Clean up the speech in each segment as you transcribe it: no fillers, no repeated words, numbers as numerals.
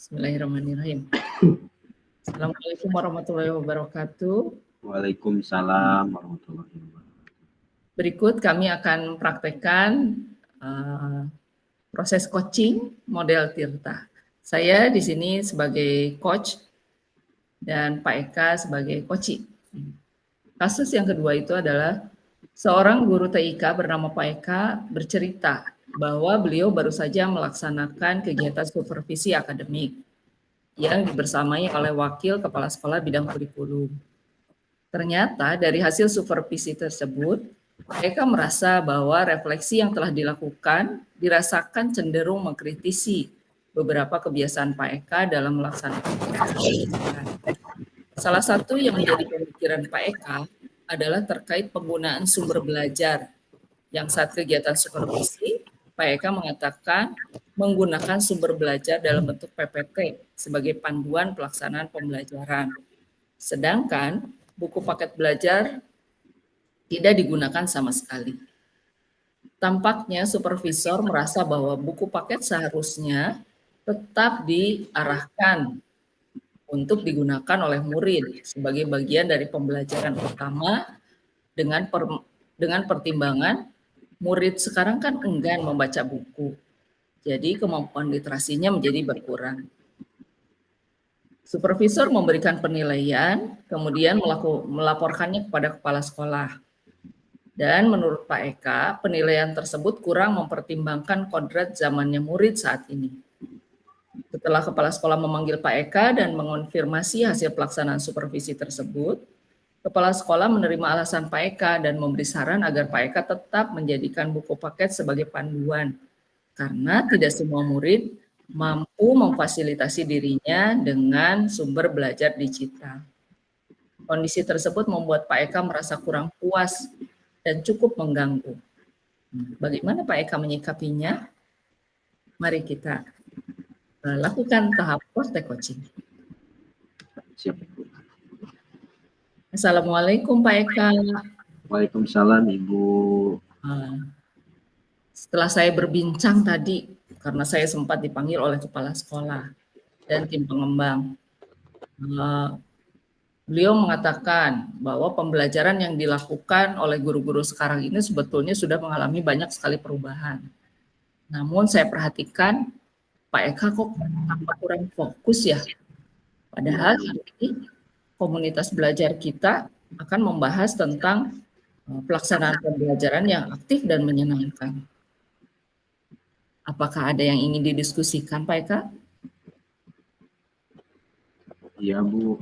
Bismillahirrahmanirrahim. Assalamualaikum warahmatullahi wabarakatuh. Waalaikumsalam warahmatullahi wabarakatuh. Berikut kami akan praktekkan proses coaching model Tirta. Saya di sini sebagai coach dan Pak Eka sebagai coachee. Kasus yang kedua itu adalah seorang guru TIK bernama Pak Eka bercerita bahwa beliau baru saja melaksanakan kegiatan supervisi akademik yang dibersamai oleh wakil kepala sekolah bidang kurikulum. Ternyata dari hasil supervisi tersebut, mereka merasa bahwa refleksi yang telah dilakukan dirasakan cenderung mengkritisi beberapa kebiasaan Pak Eka dalam melaksanakan pendidikan. Salah satu yang menjadi pemikiran Pak Eka adalah terkait penggunaan sumber belajar yang saat kegiatan supervisi, Pak Eka mengatakan menggunakan sumber belajar dalam bentuk PPT sebagai panduan pelaksanaan pembelajaran. Sedangkan buku paket belajar tidak digunakan sama sekali. Tampaknya supervisor merasa bahwa buku paket seharusnya tetap diarahkan untuk digunakan oleh murid sebagai bagian dari pembelajaran utama dengan pertimbangan murid sekarang kan enggan membaca buku. Jadi kemampuan literasinya menjadi berkurang. Supervisor memberikan penilaian, kemudian melaporkannya kepada kepala sekolah. Dan menurut Pak Eka, penilaian tersebut kurang mempertimbangkan kodrat zamannya murid saat ini. Setelah kepala sekolah memanggil Pak Eka dan mengonfirmasi hasil pelaksanaan supervisi tersebut, kepala sekolah menerima alasan Pak Eka dan memberi saran agar Pak Eka tetap menjadikan buku paket sebagai panduan, karena tidak semua murid mampu memfasilitasi dirinya dengan sumber belajar digital. Kondisi tersebut membuat Pak Eka merasa kurang puas dan cukup mengganggu. Bagaimana Pak Eka menyikapinya? Mari kita lakukan tahap praktek coaching. Siap. Assalamualaikum Pak Eka. Waalaikumsalam Ibu. Setelah saya berbincang tadi, karena saya sempat dipanggil oleh kepala sekolah dan tim pengembang, beliau mengatakan bahwa pembelajaran yang dilakukan oleh guru-guru sekarang ini sebetulnya sudah mengalami banyak sekali perubahan. Namun saya perhatikan Pak Eka kok tampak kurang fokus ya. Padahal ini komunitas belajar kita akan membahas tentang pelaksanaan pembelajaran yang aktif dan menyenangkan. Apakah ada yang ingin didiskusikan, Pak Eka? Iya, Bu.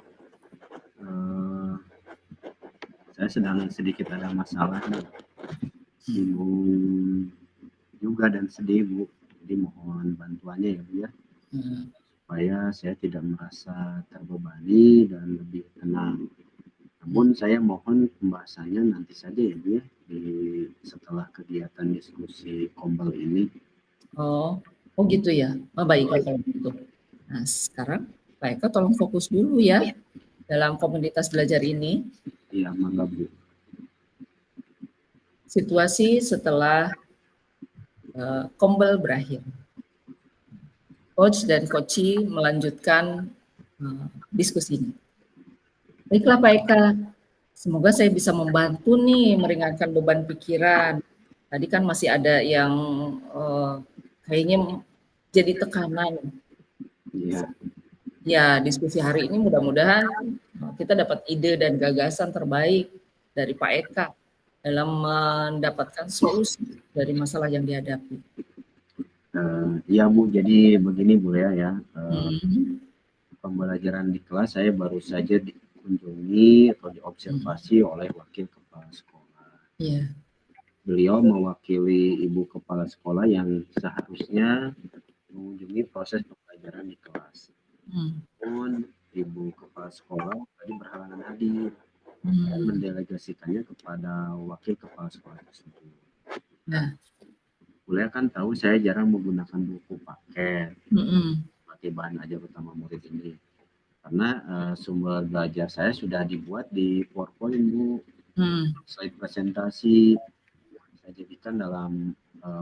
Saya sedang sedikit ada masalah nih. Bingung juga dan sedih, Bu. Jadi mohon bantuannya ya, Bu ya. Supaya saya tidak merasa terbebani dan lebih tenang. Namun saya mohon pembahasannya nanti saja ya, Bu ya, setelah kegiatan diskusi kombel ini. Oh gitu ya. Baik kalau gitu. Nah, sekarang Pak Eka tolong fokus dulu ya dalam komunitas belajar ini. Iya, mangga Bu. Situasi setelah kombel berakhir. Coach dan coachee melanjutkan diskusinya. Baiklah Pak Eka, semoga saya bisa membantu nih meringankan beban pikiran. Tadi kan masih ada yang kayaknya jadi tekanan. Iya. Ya, diskusi hari ini mudah-mudahan kita dapat ide dan gagasan terbaik dari Pak Eka dalam mendapatkan solusi dari masalah yang dihadapi. Iya Bu, jadi begini Bu ya. Pembelajaran di kelas saya baru saja dikunjungi atau diobservasi oleh wakil kepala sekolah. Iya. Beliau mewakili ibu kepala sekolah yang seharusnya mengunjungi proses pembelajaran di kelas. Namun ibu kepala sekolah tadi berhalangan hadir dan mendelegasikannya kepada wakil kepala sekolah tersebut. Nah, Kuliah kan tahu saya jarang menggunakan buku paket sebagai bahan ajar utama murid ini, karena sumber belajar saya sudah dibuat di PowerPoint Bu. Slide presentasi saya jadikan dalam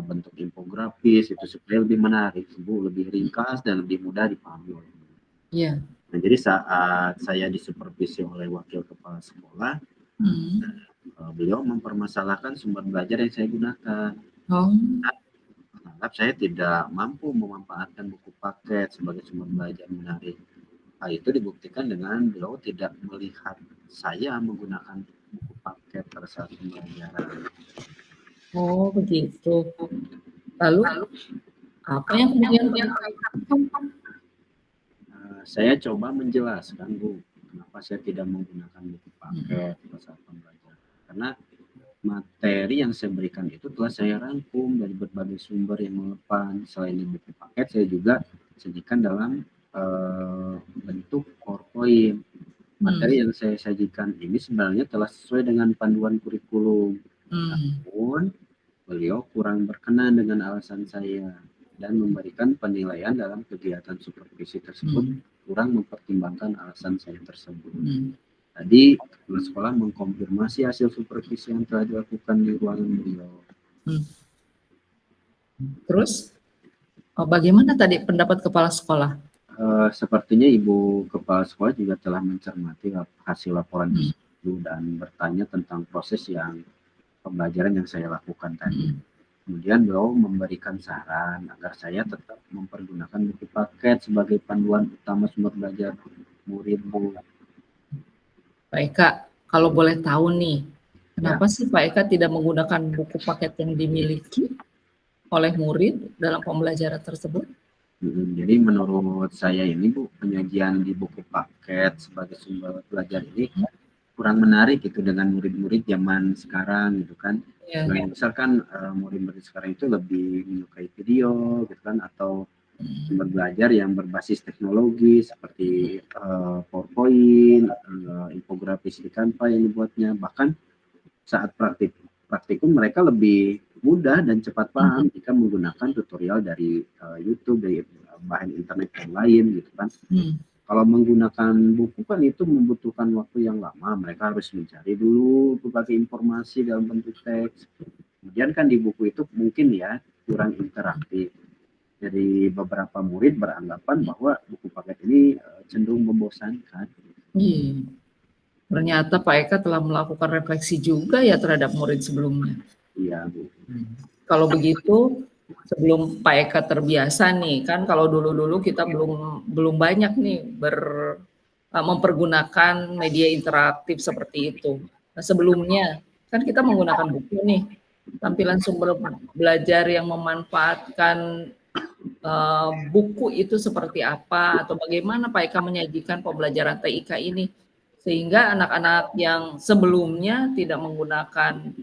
bentuk infografis itu supaya lebih menarik Bu, lebih ringkas dan lebih mudah dipahami oleh Iya. Nah, jadi saat saya disupervisi oleh wakil kepala sekolah, beliau mempermasalahkan sumber belajar yang saya gunakan. Oh. Menganggap saya tidak mampu memanfaatkan buku paket sebagai sumber belajar menarik. Hal itu dibuktikan dengan beliau tidak melihat saya menggunakan buku paket pada saat pembelajaran. Oh, begitu. Lalu apa yang kemudian kamu lakukan? Saya coba menjelaskan, Bu, kenapa saya tidak menggunakan buku paket pada saat pembelajaran. Karena materi yang saya berikan itu telah saya rangkum dari berbagai sumber yang relevan. Selain di buku paket, saya juga sajikan dalam bentuk PowerPoint. Materi yang saya sajikan ini sebenarnya telah sesuai dengan panduan kurikulum. Namun, beliau kurang berkenan dengan alasan saya dan memberikan penilaian dalam kegiatan supervisi tersebut kurang mempertimbangkan alasan saya tersebut. Tadi kepala sekolah mengkonfirmasi hasil supervisi yang telah dilakukan di ruangan beliau. Terus, bagaimana tadi pendapat kepala sekolah? Sepertinya Ibu Kepala Sekolah juga telah mencermati hasil laporan tersebut dan bertanya tentang proses yang pembelajaran yang saya lakukan tadi. Kemudian beliau memberikan saran agar saya tetap mempergunakan buku paket sebagai panduan utama sumber belajar murid, Bu. Pak Eka, kalau boleh tahu nih, kenapa sih Pak Eka tidak menggunakan buku paket yang dimiliki oleh murid dalam pembelajaran tersebut? Jadi menurut saya ini, Bu, penyajian di buku paket sebagai sumber belajar ini kurang menarik gitu dengan murid-murid zaman sekarang gitu kan. Sebagian besar kan murid-murid sekarang itu lebih menyukai video gitu kan, atau sumber belajar yang berbasis teknologi seperti PowerPoint, infografis di Canva yang dibuatnya. Bahkan saat praktikum mereka lebih mudah dan cepat paham jika menggunakan tutorial dari YouTube, dari bahan internet yang lain gitu kan. Kalau menggunakan buku kan itu membutuhkan waktu yang lama, mereka harus mencari dulu berbagai informasi dalam bentuk teks. Kemudian kan di buku itu mungkin ya kurang interaktif. Jadi beberapa murid beranggapan bahwa buku paket ini cenderung membosankan. Ternyata Pak Eka telah melakukan refleksi juga ya terhadap murid sebelumnya. Iya, Bu. Kalau begitu, sebelum Pak Eka terbiasa nih, kan kalau dulu-dulu kita belum banyak nih mempergunakan media interaktif seperti itu. Nah, sebelumnya kan kita menggunakan buku nih, tampilan sumber belajar yang memanfaatkan buku itu seperti apa, atau bagaimana Pak Eka menyajikan pembelajaran TIK ini, sehingga anak-anak yang sebelumnya tidak menggunakan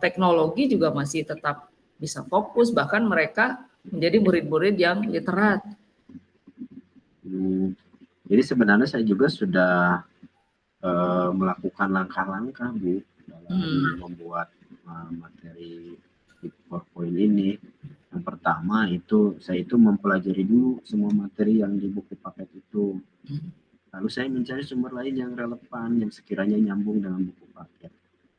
teknologi juga masih tetap bisa fokus, bahkan mereka menjadi murid-murid yang literat. Jadi sebenarnya saya juga sudah melakukan langkah-langkah, Bu, dalam membuat materi di PowerPoint ini. Yang pertama itu saya mempelajari dulu semua materi yang di buku paket itu. Lalu saya mencari sumber lain yang relevan yang sekiranya nyambung dengan buku paket.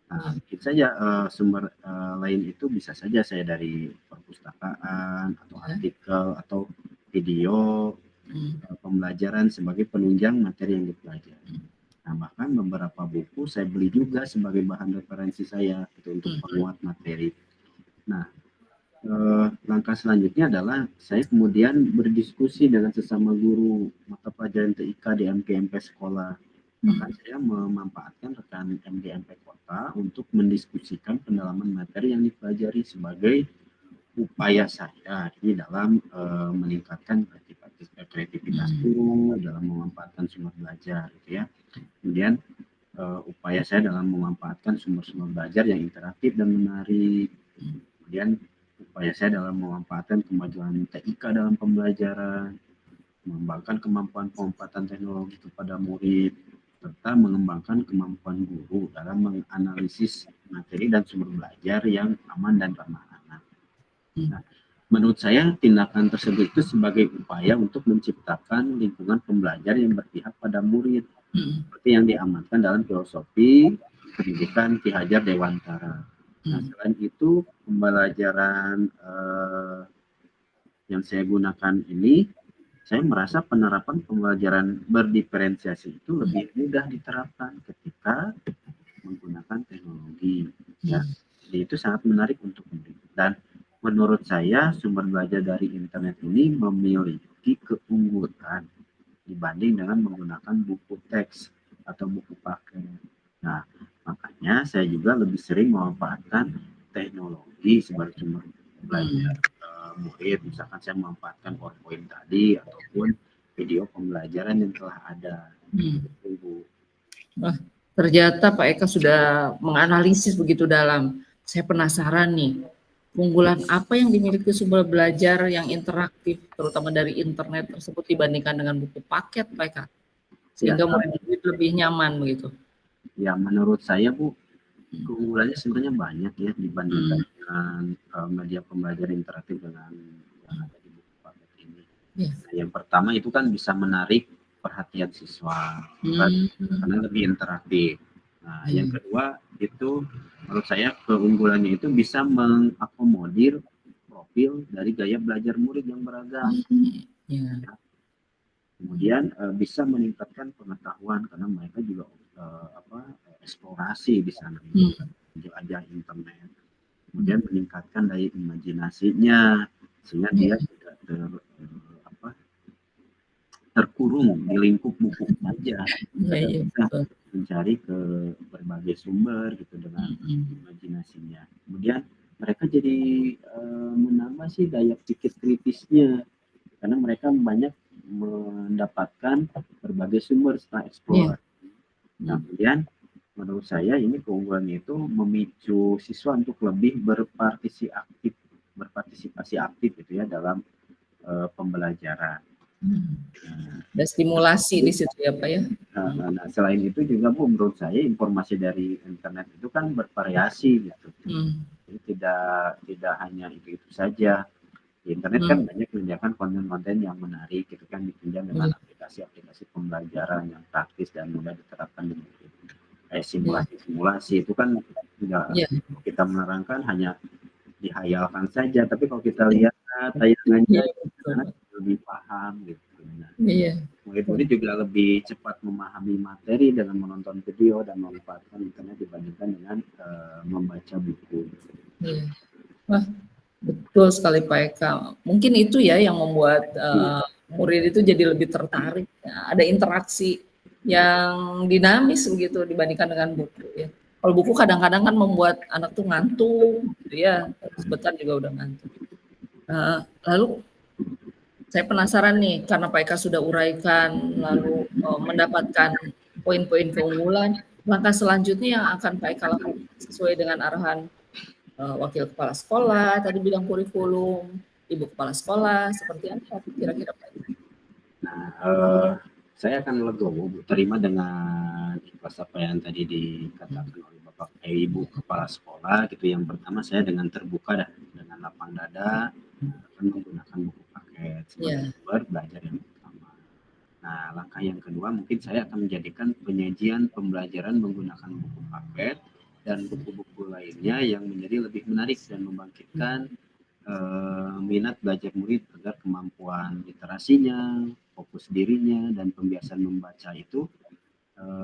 Nah, mungkin saja sumber lain itu bisa saja saya dari perpustakaan atau artikel atau video pembelajaran sebagai penunjang materi yang dipelajari. Nah, bahkan beberapa buku saya beli juga sebagai bahan referensi saya gitu, untuk penguat materi. Nah, langkah selanjutnya adalah saya kemudian berdiskusi dengan sesama guru mata pelajaran TIK di MGMP sekolah. Bahkan saya memanfaatkan rekan MGMP kota untuk mendiskusikan pendalaman materi yang dipelajari sebagai upaya saya ini dalam meningkatkan kreativitas guru dalam memanfaatkan sumber belajar gitu ya. Kemudian upaya saya dalam memanfaatkan sumber-sumber belajar yang interaktif dan menarik. Kemudian upaya saya dalam memanfaatkan kemajuan TIK dalam pembelajaran, mengembangkan kemampuan pemanfaatan teknologi kepada murid, serta mengembangkan kemampuan guru dalam menganalisis materi dan sumber belajar yang aman dan ramah anak. Nah, menurut saya tindakan tersebut itu sebagai upaya untuk menciptakan lingkungan pembelajar yang berpihak pada murid, seperti yang diamankan dalam filosofi pendidikan Ki Hajar Dewantara. Nah, selain itu pembelajaran yang saya gunakan ini saya merasa penerapan pembelajaran berdiferensiasi itu lebih mudah diterapkan ketika menggunakan teknologi. Ya, jadi itu sangat menarik untuk murid. Dan menurut saya sumber belajar dari internet ini memiliki keunggulan dibanding dengan menggunakan buku teks atau buku paket. Nah, makanya saya juga lebih sering memanfaatkan teknologi sebagai sumber belajar murid. Misalkan saya memanfaatkan PowerPoint tadi ataupun video pembelajaran yang telah ada. Wah, ternyata Pak Eka sudah menganalisis begitu dalam. Saya penasaran nih, keunggulan apa yang dimiliki sumber belajar yang interaktif, terutama dari internet tersebut dibandingkan dengan buku paket, Pak Eka? Sehingga murid-murid lebih nyaman begitu. Ya, menurut saya Bu, keunggulannya sebenarnya banyak ya dibandingkan dengan media pembelajaran interaktif dengan yang ada di buku paket ini. Nah, yang pertama itu kan bisa menarik perhatian siswa, kan? Karena lebih interaktif. Nah, yang kedua itu menurut saya keunggulannya itu bisa mengakomodir profil dari gaya belajar murid yang beragam. Ya. Kemudian bisa meningkatkan pengetahuan karena mereka juga eksplorasi di sana, menjelajah internet. Kemudian meningkatkan daya imajinasinya sehingga dia tidak terkurung di lingkup buku saja. Bisa mencari ke berbagai sumber gitu dengan imajinasinya. Kemudian mereka jadi menambah sih daya pikir kritisnya karena mereka banyak mendapatkan berbagai sumber setelah eksplorasi. Nah, kemudian menurut saya ini keunggulannya itu memicu siswa untuk lebih berpartisipasi aktif gitu ya dalam pembelajaran. Ada stimulasi di situ ya Pak ya. Nah, selain itu juga Bu, menurut saya informasi dari internet itu kan bervariasi gitu. Jadi tidak hanya itu saja. Di internet kan banyak menyediakan konten-konten yang menarik gitu kan, ditunjang dengan aplikasi-aplikasi pembelajaran yang praktis dan mudah diterapkan di murid. Simulasi-simulasi itu kan tidak kita menerangkan hanya dihayalkan saja, tapi kalau kita lihat tayangannya lebih paham gitu. Nah, murid-murid juga lebih cepat memahami materi dengan menonton video dan memanfaatkan internet dibandingkan dengan membaca buku. Wah, betul sekali Pak Eka. Mungkin itu ya yang membuat murid itu jadi lebih tertarik. Ada interaksi yang dinamis begitu dibandingkan dengan buku ya. Kalau buku kadang-kadang kan membuat anak tuh ngantuk, gitu ya. Sebentar juga udah ngantuk. Lalu saya penasaran nih, karena Pak Eka sudah uraikan, lalu mendapatkan poin-poin keunggulan, langkah selanjutnya yang akan Pak Eka lakukan sesuai dengan arahan Wakil Kepala Sekolah, tadi bilang kurikulum, Ibu Kepala Sekolah, seperti apa kira-kira Pak Eka? Nah, saya akan legowo terima dengan ikhlas apa yang tadi dikatakan oleh Bapak Ibu Kepala Sekolah gitu. Yang pertama saya dengan terbuka dengan lapang dada akan menggunakan buku paket sebagai sumber belajar yang utama. Nah, langkah yang kedua mungkin saya akan menjadikan penyajian pembelajaran menggunakan buku paket dan buku-buku lainnya yang menjadi lebih menarik dan membangkitkan minat belajar murid agar kemampuan literasinya, fokus dirinya, dan pembiasaan membaca itu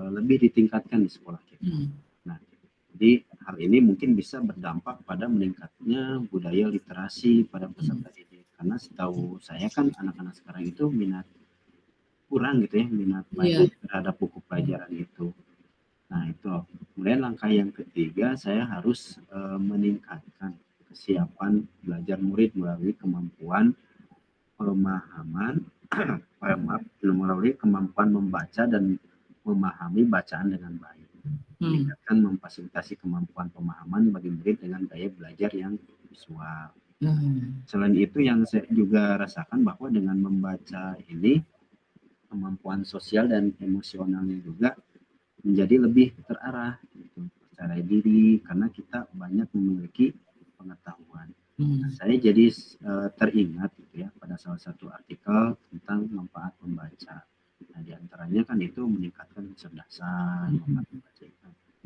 lebih ditingkatkan di sekolah kita. Nah, jadi hal ini mungkin bisa berdampak pada meningkatnya budaya literasi pada peserta didik. Karena setahu saya kan anak-anak sekarang itu minat kurang gitu ya, minat baca terhadap buku pelajaran itu. Nah, itu. Kemudian langkah yang ketiga, saya harus meningkatkan kesiapan belajar murid melalui kemampuan pemahaman, melalui kemampuan membaca dan memahami bacaan dengan baik. Meningkatkan memfasilitasi kemampuan pemahaman bagi murid dengan gaya belajar yang visual. Selain itu yang saya juga rasakan bahwa dengan membaca ini, kemampuan sosial dan emosionalnya juga menjadi lebih terarah gitu, percaya diri karena kita banyak memiliki pengetahuan. Nah, saya jadi teringat gitu ya pada salah satu artikel tentang manfaat membaca. Nah, diantaranya kan itu meningkatkan kecerdasan,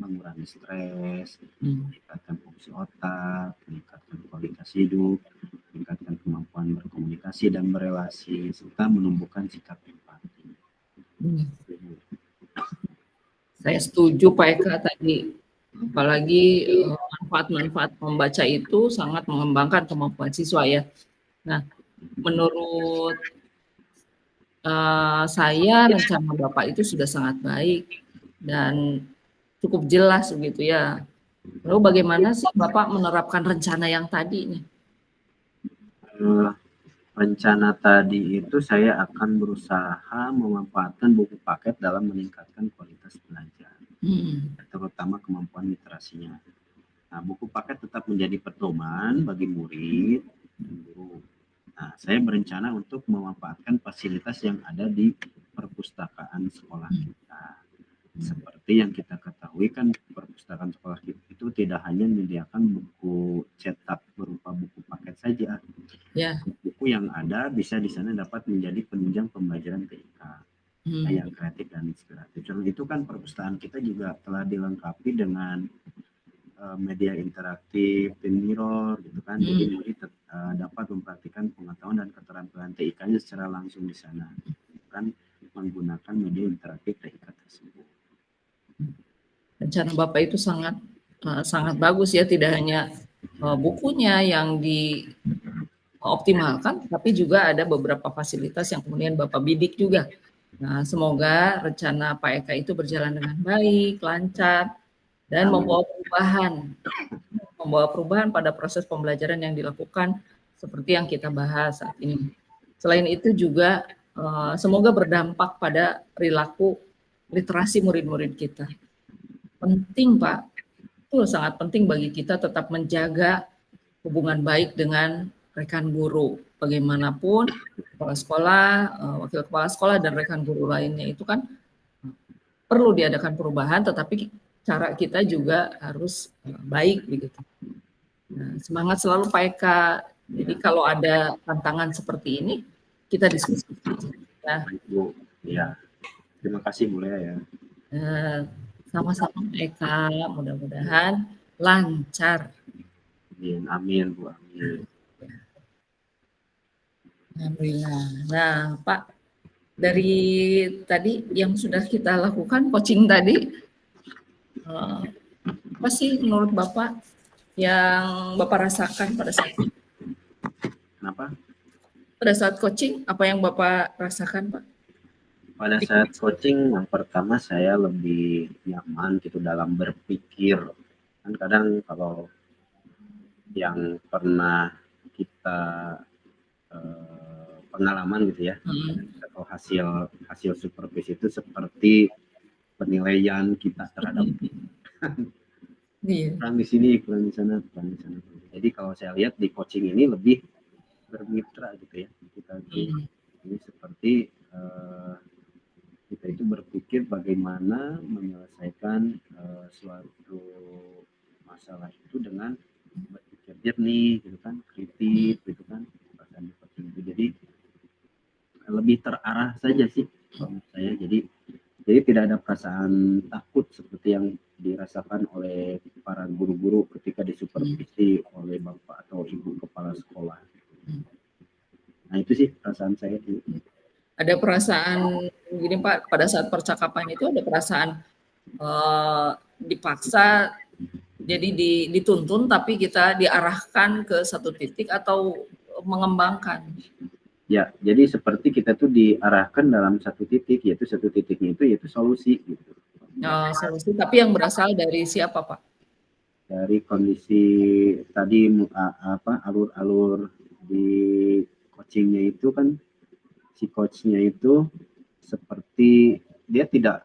mengurangi stres, meningkatkan fungsi otak, meningkatkan kualitas hidup, meningkatkan kemampuan berkomunikasi dan relasi serta menumbuhkan sikap empati. Saya setuju Pak Eka tadi, apalagi manfaat-manfaat membaca itu sangat mengembangkan kemampuan siswa ya. Nah, menurut saya rencana Bapak itu sudah sangat baik dan cukup jelas begitu ya. Lalu bagaimana sih Bapak menerapkan rencana yang tadi nih? Rencana tadi itu saya akan berusaha memanfaatkan buku paket dalam meningkatkan kualitas belajar, terutama kemampuan literasinya. Nah, buku paket tetap menjadi pedoman bagi murid dan guru. Nah, saya berencana untuk memanfaatkan fasilitas yang ada di perpustakaan sekolah kita. Seperti yang kita ketahui kan perpustakaan sekolah kita itu tidak hanya menyediakan buku cetak berupa buku paket saja. Ya. Buku yang ada bisa di sana dapat menjadi penunjang pembelajaran TIK, yang kreatif dan inspiratif. Selain itu kan perpustakaan kita juga telah dilengkapi dengan media interaktif, pin mirror gitu kan. Jadi murid dapat mempraktikkan pengetahuan dan keterampilan TIK-nya secara langsung di sana, bukan menggunakan media interaktif TIK tersebut. Rencana Bapak itu sangat bagus ya, tidak hanya bukunya yang dioptimalkan, tapi juga ada beberapa fasilitas yang kemudian Bapak bidik juga. Nah, semoga rencana Pak Eka itu berjalan dengan baik, lancar, dan membawa perubahan pada proses pembelajaran yang dilakukan seperti yang kita bahas saat ini. Selain itu juga semoga berdampak pada perilaku literasi murid-murid kita. Penting Pak, itu sangat penting bagi kita tetap menjaga hubungan baik dengan rekan guru. Bagaimanapun kepala sekolah, wakil kepala sekolah dan rekan guru lainnya itu kan perlu diadakan perubahan, tetapi cara kita juga harus baik begitu. Nah, semangat selalu Pak Eka. Jadi kalau ada tantangan seperti ini, kita diskusi. Nah, Bu, ya. Terima kasih Bu Lea ya. Sama-sama Eka, mudah-mudahan lancar. Amin Bu, amin. Alhamdulillah. Nah Pak, dari tadi yang sudah kita lakukan coaching tadi, apa sih menurut Bapak yang Bapak rasakan pada saat itu? Kenapa? Pada saat coaching, apa yang Bapak rasakan Pak? Pada saat coaching, yang pertama saya lebih nyaman gitu dalam berpikir. Kan kadang kalau yang pernah kita pengalaman gitu ya, atau hasil supervisi itu seperti penilaian kita terhadap kurang di sini, kurang di sana, kurang di sana. Jadi kalau saya lihat di coaching ini lebih bermitra gitu ya. Kita ini seperti kita itu berpikir bagaimana menyelesaikan suatu masalah itu dengan berpikir jernih gitu kan, kritis gitu kan, perasaan seperti itu. Jadi lebih terarah saja sih menurut saya. Jadi tidak ada perasaan takut seperti yang dirasakan oleh para guru-guru ketika disupervisi oleh bapak atau ibu kepala sekolah. Nah itu sih perasaan saya. Ada perasaan gini Pak, pada saat percakapan itu ada perasaan dipaksa, jadi dituntun tapi kita diarahkan ke satu titik atau mengembangkan? Ya, jadi seperti kita tuh diarahkan dalam satu titik, yaitu satu titiknya itu yaitu solusi gitu. Solusi, tapi yang berasal dari siapa Pak? Dari kondisi tadi alur-alur di coachingnya itu kan si coachnya itu seperti dia tidak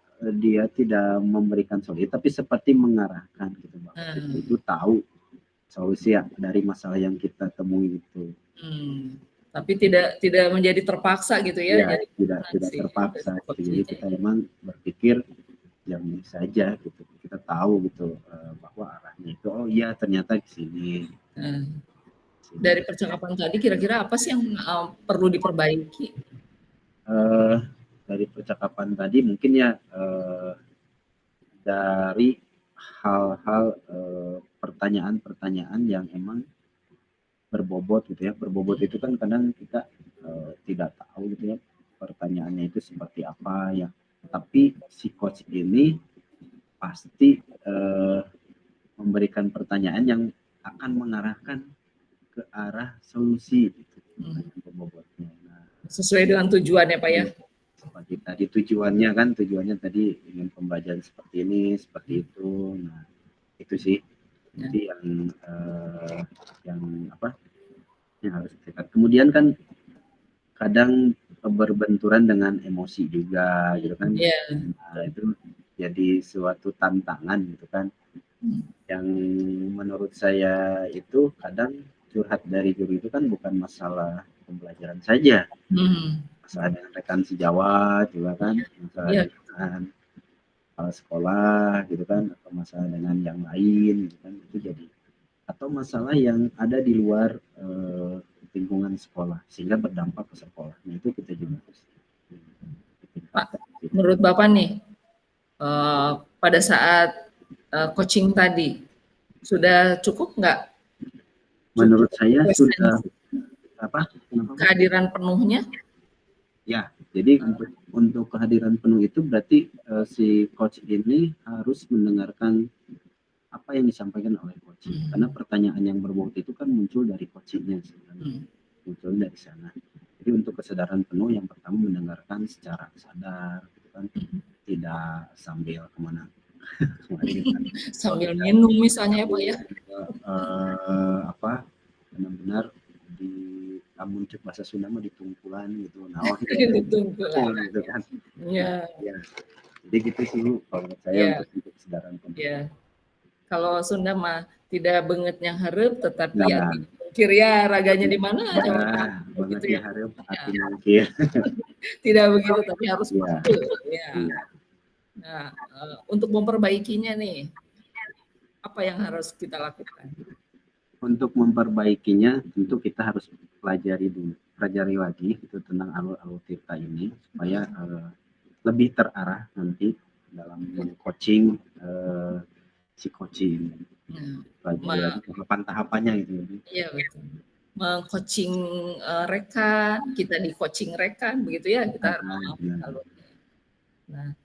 memberikan solusi tapi seperti mengarahkan gitu Bang. Itu tahu solusi dari masalah yang kita temui itu. Tapi tidak menjadi terpaksa gitu ya? Ya jadi tidak terpaksa. Gitu. Jadi kita memang berpikir yang saja gitu. Kita tahu gitu bahwa arahnya itu oh iya ternyata di sini. Dari percakapan tadi kira-kira apa sih yang perlu diperbaiki? Dari percakapan tadi mungkin ya dari hal-hal pertanyaan-pertanyaan yang emang berbobot gitu ya. Berbobot itu kan kadang kita tidak tahu gitu ya pertanyaannya itu seperti apa ya. Tapi si coach ini pasti memberikan pertanyaan yang akan mengarahkan ke arah solusi gitu, berbobotnya. Nah, sesuai dengan tujuan ya Pak ya. Seperti tadi tujuannya tadi ingin pembelajaran seperti ini, seperti itu. Nah, itu sih. Jadi yang apa? Yang harus kita. Kemudian kan kadang berbenturan dengan emosi juga gitu kan. Nah, itu jadi suatu tantangan gitu kan. Yang menurut saya itu kadang curhat dari guru itu kan bukan masalah pembelajaran saja, masalah dengan rekan sejawat juga kan, masalah dengan kepala sekolah gitu kan, atau masalah dengan yang lain gitu kan, itu jadi atau masalah yang ada di luar lingkungan sekolah sehingga berdampak ke sekolah. Nah, itu kita juga harus. Pak, menurut Bapak nih pada saat coaching tadi sudah cukup nggak? Menurut saya sudah apa? Kehadiran penuhnya? Ya, jadi untuk kehadiran penuh itu berarti si coach ini harus mendengarkan apa yang disampaikan oleh coach. Karena pertanyaan yang berbobot itu kan muncul dari coachnya sebenarnya. Muncul dari sana. Jadi untuk kesadaran penuh yang pertama mendengarkan secara sadar, gitu kan, tidak sambil kemana. Sambil minum misalnya ya Pak ya. Apa benar-benar di namun cek bahasa Sunda mah ditungkulan gitu. Nah, ditungkulan gitu kan. Ya. Jadi gitu sih kalau menurut saya untuk kesadaran penuh. Ya. Kalau Sunda mah tidak benget yang hareup tetapi ya mikir ya raganya di mana begitu ya. Hareup hati mungkin. Tidak begitu tapi harus betul ya. Nah, untuk memperbaikinya nih apa yang harus kita lakukan? Untuk memperbaikinya tentu kita harus pelajari lagi itu tentang alur-alur tirta ini supaya lebih terarah nanti dalam coaching si coaching. Pelajari lagi tahapan-tahapannya gitu. Iya betul. Meng-coaching rekan, kita di coaching rekan begitu ya kita alurnya. Nah,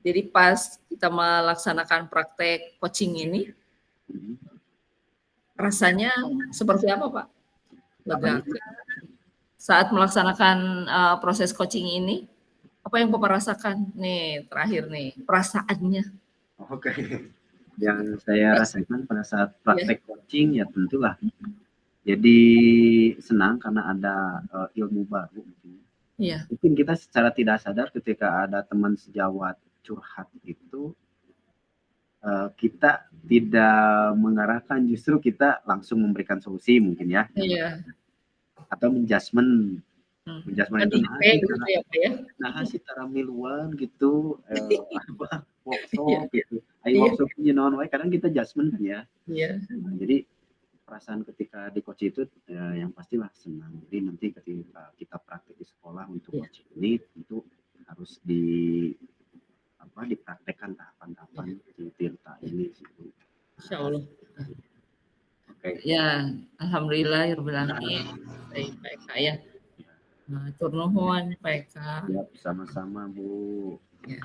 jadi pas kita melaksanakan praktek coaching ini rasanya seperti apa Pak? Lega. Saat melaksanakan proses coaching ini, apa yang Bapak rasakan nih terakhir nih perasaannya? Oke. Yang saya rasakan pada saat praktek coaching ya tentulah jadi senang karena ada ilmu baru. Mungkin kita secara tidak sadar ketika ada teman sejawat curhat itu kita tidak mengarahkan, justru kita langsung memberikan solusi mungkin ya. Atau menjudgment itu sih taramiluan gitu workshop gitu. Workshop punya naon wae kadang kita judgment kan ya. Nah, jadi perasaan ketika di coach itu yang pastilah senang. Jadi nanti ketika kita praktik di sekolah untuk coaching ini tentu harus dipraktekkan tahapan-tahapan di tirta ini gitu. Insya Allah. Ya, alhamdulillah baik ya. Tur nuhun Pak Eka. Ya, sama-sama Bu. Ya.